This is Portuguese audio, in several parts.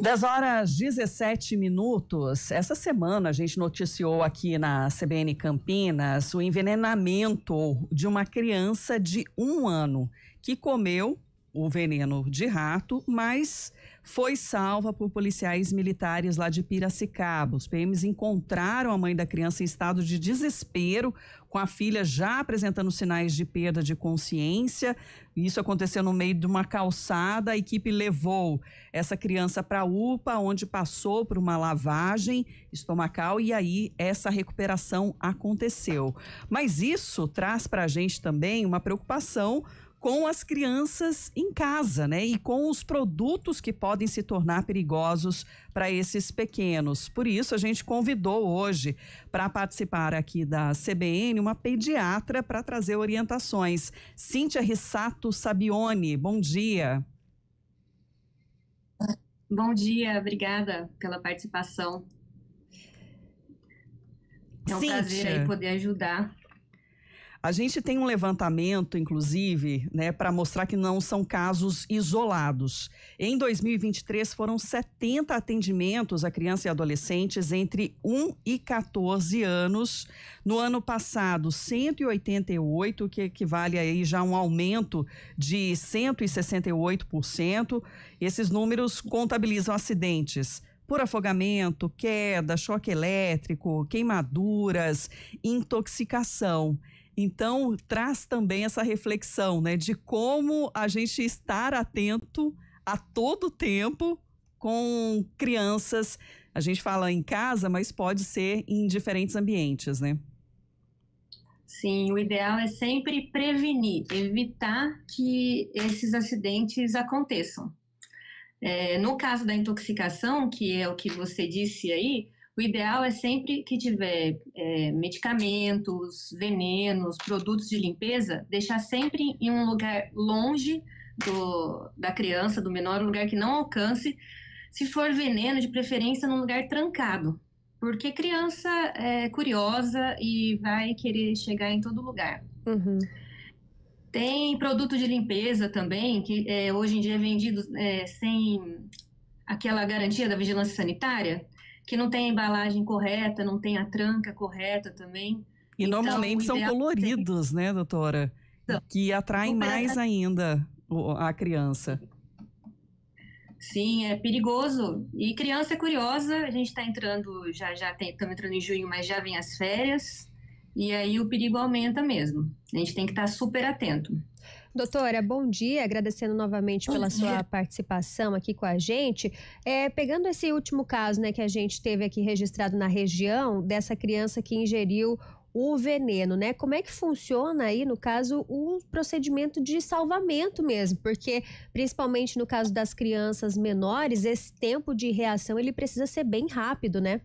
10h17. Essa semana a gente noticiou aqui na CBN Campinas o envenenamento de uma criança de 1 ano que comeu o veneno de rato, mas foi salva por policiais militares lá de Piracicaba. Os PMs encontraram a mãe da criança em estado de desespero, com a filha já apresentando sinais de perda de consciência. Isso aconteceu no meio de uma calçada. A equipe levou essa criança para a UPA, onde passou por uma lavagem estomacal e aí essa recuperação aconteceu. Mas isso traz para a gente também uma preocupação com as crianças em casa, né? E com os produtos que podem se tornar perigosos para esses pequenos. Por isso, a gente convidou hoje para participar aqui da CBN uma pediatra para trazer orientações. Cíntia Rissato Sabione, bom dia. Bom dia, obrigada pela participação. É um prazer aí poder ajudar. A gente tem um levantamento, inclusive, né, para mostrar que não são casos isolados. Em 2023, foram 70 atendimentos a crianças e adolescentes entre 1 e 14 anos. No ano passado, 188, que equivale aí já a um aumento de 168%. Esses números contabilizam acidentes por afogamento, queda, choque elétrico, queimaduras, intoxicação. Então, traz também essa reflexão, né, de como a gente estar atento a todo tempo com crianças. A gente fala em casa, mas pode ser em diferentes ambientes, né? Sim, o ideal é sempre prevenir, evitar que esses acidentes aconteçam. No caso da intoxicação, que é o que você disse aí, o ideal é sempre que tiver medicamentos, venenos, produtos de limpeza, deixar sempre em um lugar longe da criança, do menor, um lugar que não alcance. Se for veneno, de preferência num lugar trancado, porque criança é curiosa e vai querer chegar em todo lugar. Uhum. Tem produto de limpeza também, que hoje em dia é vendido sem aquela garantia da vigilância sanitária, que não tem a embalagem correta, não tem a tranca correta também. E então, normalmente são coloridos, né, doutora? Então, que atraem mais ainda a criança. Sim, é perigoso. E criança é curiosa, a gente está entrando, estamos entrando em junho, mas já vem as férias, e aí o perigo aumenta mesmo. A gente tem que estar super atento. Doutora, bom dia, agradecendo novamente pela sua participação aqui com a gente. Pegando esse último caso, né, que a gente teve aqui registrado na região, dessa criança que ingeriu o veneno, né? Como é que funciona aí, no caso, o procedimento de salvamento mesmo? Porque, principalmente no caso das crianças menores, esse tempo de reação, ele precisa ser bem rápido, né?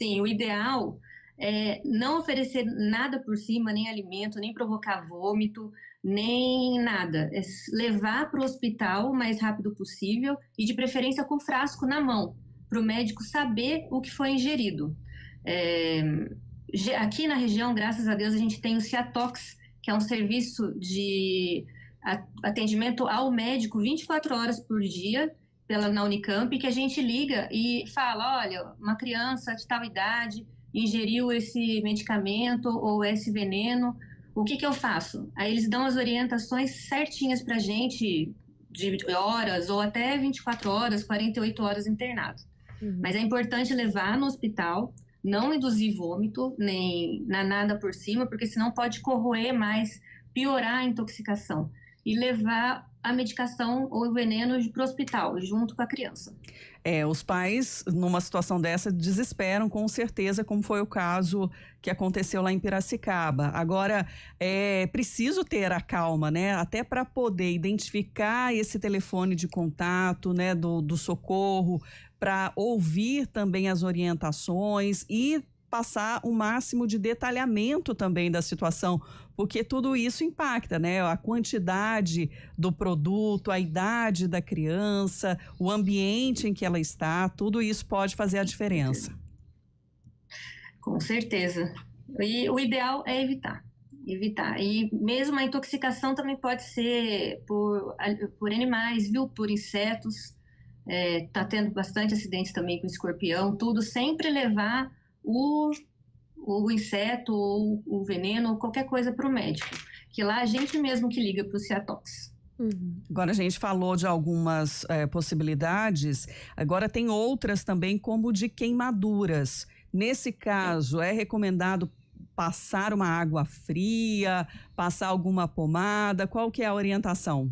Sim, o ideal é não oferecer nada por cima, nem alimento, nem provocar vômito, nem nada. É levar para o hospital o mais rápido possível e de preferência com o frasco na mão, para o médico saber o que foi ingerido. Aqui na região, graças a Deus, a gente tem o Ciatox, que é um serviço de atendimento ao médico 24 horas por dia, na Unicamp, que a gente liga e fala, olha, uma criança de tal idade ingeriu esse medicamento ou esse veneno, o que eu faço? Aí eles dão as orientações certinhas pra gente, de horas ou até 24 horas, 48 horas internado. Uhum. Mas é importante levar no hospital, não induzir vômito, nem nada por cima, porque senão pode corroer mais, piorar a intoxicação. E levar a medicação ou o veneno para o hospital, junto com a criança. Os pais, numa situação dessa, desesperam com certeza, como foi o caso que aconteceu lá em Piracicaba. Agora, é preciso ter a calma, né? Até para poder identificar esse telefone de contato, né, do socorro, para ouvir também as orientações e passar o máximo de detalhamento também da situação, porque tudo isso impacta, né? A quantidade do produto, a idade da criança, o ambiente em que ela está, tudo isso pode fazer a diferença. Com certeza. E o ideal é evitar. E mesmo a intoxicação também pode ser por animais, viu? Por insetos. tá tendo bastante acidentes também com escorpião, tudo, sempre levar o inseto ou o veneno ou qualquer coisa para o médico, que lá a gente mesmo que liga para o Ciatox. Agora a gente falou de algumas possibilidades, agora tem outras também, como de queimaduras. Nesse caso, é recomendado passar uma água fria, passar alguma pomada? Qual que é a orientação?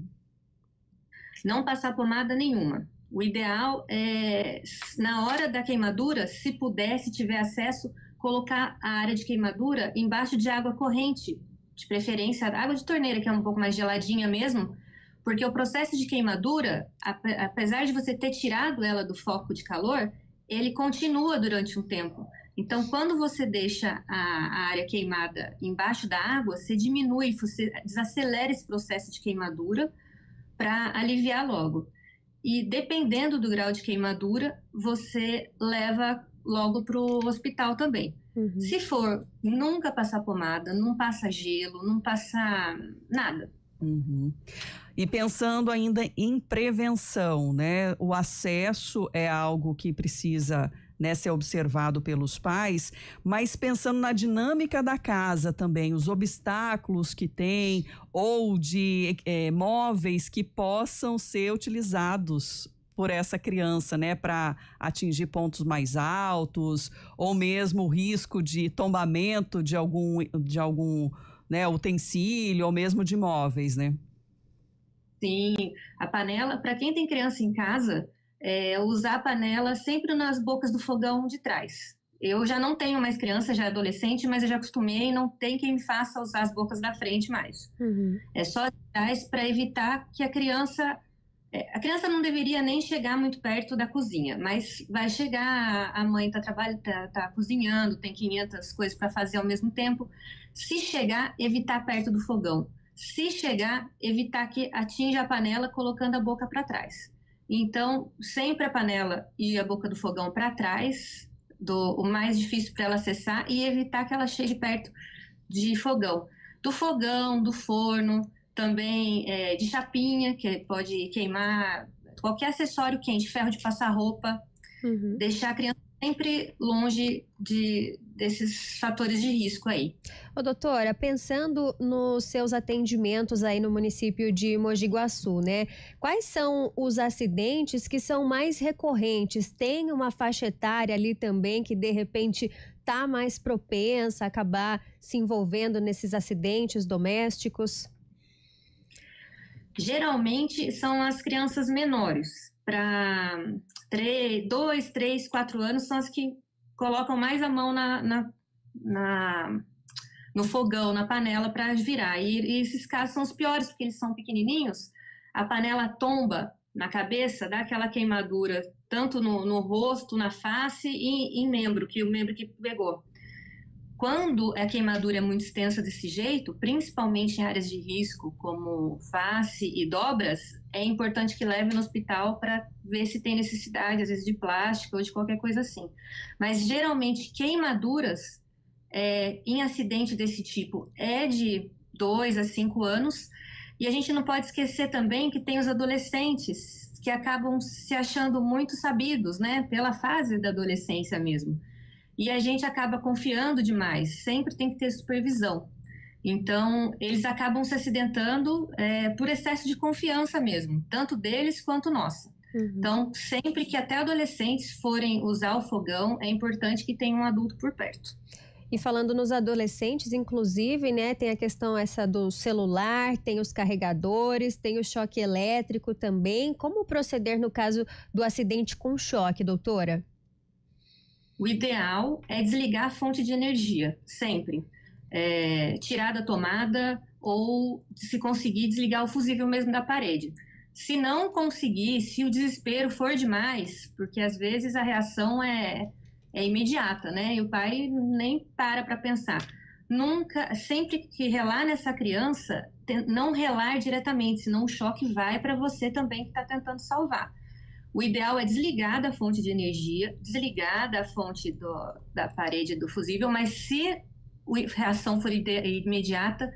Não passar pomada nenhuma. O ideal é, na hora da queimadura, se puder, se tiver acesso, colocar a área de queimadura embaixo de água corrente, de preferência água de torneira, que é um pouco mais geladinha mesmo, porque o processo de queimadura, apesar de você ter tirado ela do foco de calor, ele continua durante um tempo. Então, quando você deixa a área queimada embaixo da água, você diminui, você desacelera esse processo de queimadura para aliviar logo. E dependendo do grau de queimadura, você leva logo para o hospital também. Se for, nunca passar pomada, não passa gelo, não passa nada. E pensando ainda em prevenção, né? O acesso é algo que precisa, né, ser observado pelos pais, mas pensando na dinâmica da casa também, os obstáculos que tem ou de móveis que possam ser utilizados por essa criança, né, para atingir pontos mais altos, ou mesmo o risco de tombamento de algum, né, utensílio, ou mesmo de móveis, né? Sim, a panela, para quem tem criança em casa, usar a panela sempre nas bocas do fogão de trás. Eu já não tenho mais criança, já adolescente, mas eu já acostumei, não tem quem me faça usar as bocas da frente mais. É só de trás para evitar que a criança não deveria nem chegar muito perto da cozinha, mas vai chegar, a mãe tá cozinhando, tem 500 coisas para fazer ao mesmo tempo. Se chegar, evitar perto do fogão. Se chegar, evitar que atinja a panela colocando a boca para trás. Então, sempre a panela e a boca do fogão para trás, o mais difícil para ela acessar, e evitar que ela chegue perto de fogão. Do fogão, do forno, também de chapinha, que pode queimar qualquer acessório quente, ferro de passar roupa, deixar a criança sempre longe desses fatores de risco aí. Ô, doutora, pensando nos seus atendimentos aí no município de Mogi Guaçu, né? Quais são os acidentes que são mais recorrentes? Tem uma faixa etária ali também que, de repente, está mais propensa a acabar se envolvendo nesses acidentes domésticos? Geralmente são as crianças menores, para 2, 3, 4 anos são as que colocam mais a mão no fogão, na panela para virar. E esses casos são os piores, porque eles são pequenininhos, a panela tomba na cabeça, dá aquela queimadura, tanto no rosto, na face e em membro, o membro que pegou. Quando a queimadura é muito extensa desse jeito, principalmente em áreas de risco, como face e dobras, é importante que leve no hospital para ver se tem necessidade, às vezes, de plástico ou de qualquer coisa assim. Mas, geralmente, queimaduras em acidente desse tipo é de 2 a 5 anos. E a gente não pode esquecer também que tem os adolescentes que acabam se achando muito sabidos, né? Pela fase da adolescência mesmo. E a gente acaba confiando demais, sempre tem que ter supervisão. Então, eles acabam se acidentando por excesso de confiança mesmo, tanto deles quanto nossa. Então, sempre que até adolescentes forem usar o fogão, é importante que tenha um adulto por perto. E falando nos adolescentes, inclusive, né, tem a questão essa do celular, tem os carregadores, tem o choque elétrico também. Como proceder no caso do acidente com choque, doutora? O ideal é desligar a fonte de energia, sempre. Tirar da tomada ou, se conseguir, desligar o fusível mesmo da parede. Se não conseguir, se o desespero for demais, porque às vezes a reação é imediata, né? E o pai nem para pensar. Sempre que relar nessa criança, não relar diretamente, senão o choque vai para você também que está tentando salvar. O ideal é desligar da fonte de energia, desligar da fonte da parede do fusível, mas se a reação for imediata,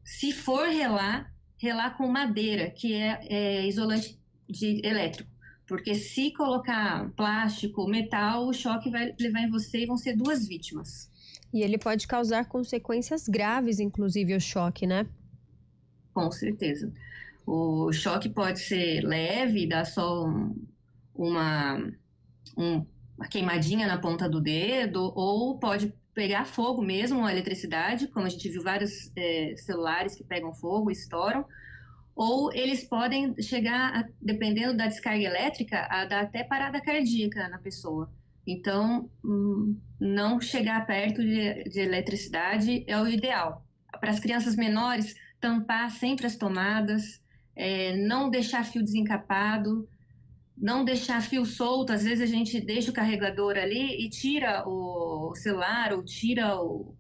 se for relar com madeira, que é isolante elétrico, Porque se colocar plástico, metal, o choque vai levar em você e vão ser 2 vítimas. E ele pode causar consequências graves, inclusive o choque, né? Com certeza. O choque pode ser leve, dar só uma queimadinha na ponta do dedo, ou pode pegar fogo mesmo, a eletricidade, como a gente viu vários celulares que pegam fogo e estouram, ou eles podem chegar, dependendo da descarga elétrica, a dar até parada cardíaca na pessoa. Então, não chegar perto de eletricidade é o ideal. Para as crianças menores, tampar sempre as tomadas, não deixar fio desencapado, não deixar fio solto. Às vezes a gente deixa o carregador ali e tira o celular ou tira o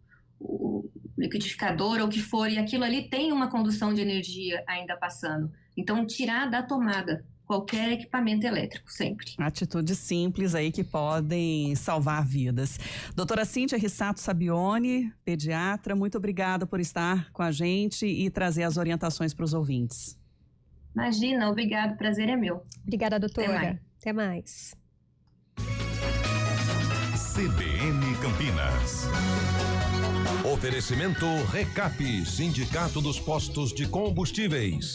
liquidificador ou o que for, e aquilo ali tem uma condução de energia ainda passando. Então, tirar da tomada qualquer equipamento elétrico, sempre. Atitudes simples aí que podem salvar vidas. Doutora Cíntia Rissato Sabione, pediatra, muito obrigada por estar com a gente e trazer as orientações para os ouvintes. Imagina, obrigado, prazer é meu. Obrigada, doutora. Até mais. CBN Campinas. Oferecimento Recap, Sindicato dos Postos de Combustíveis.